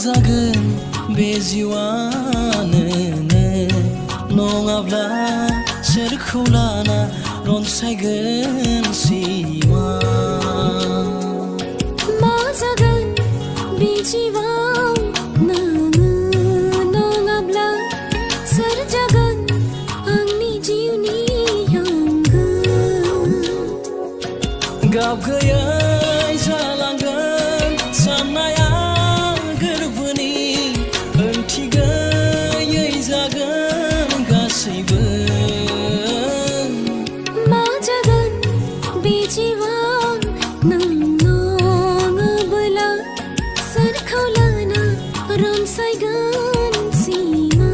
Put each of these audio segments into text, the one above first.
जागोन बे जिउआनो नङाब्ला सोरखौ लाना रनसायगोन सिमा मा जागोन बे जिउआव नोङो नङाब्ला सोर जागोन आंनि जिउनि आंगो गाब गैयै जालांगोन साननाया गोरबोनि ओंथि गैयै जागोन गासैबो मा जागोन बे जिउआव नों नङाब्ला सोरखौ लाना रनसायगोन सिमा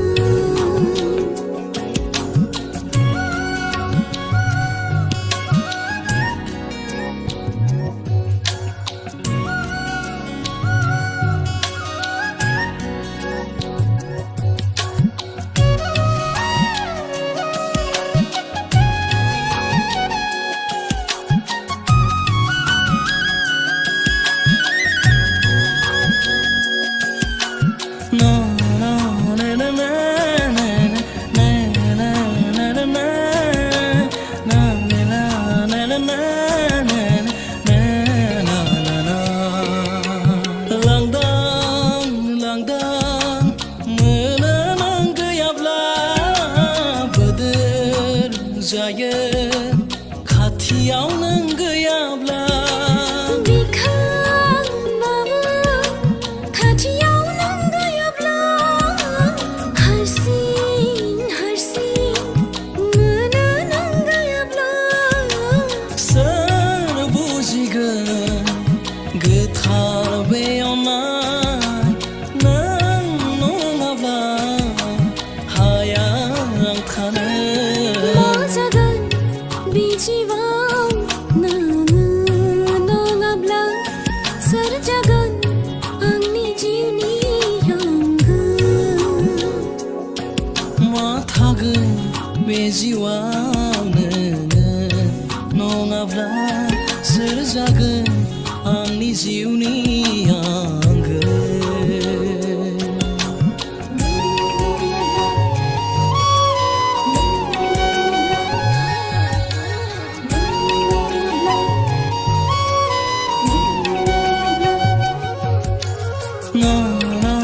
जायो खाथियाव नों गैयाब्ला बिखांबाबो खाथियाव नों गैयाब्ला हारसिं हारसिं मोनो नों गैयाब्ला सोर बुजिगोन गोथार बे अननाय नों नङाब्ला हाया आं थानो जागोन बे जिउआव नोङो नङाब्ला सोर जागोन आंनि जिउनि आंगो मा थागोन बे जिउआव नोङो नङाब्ला सोर जागोन आंनि जिउनि आंगो no, no.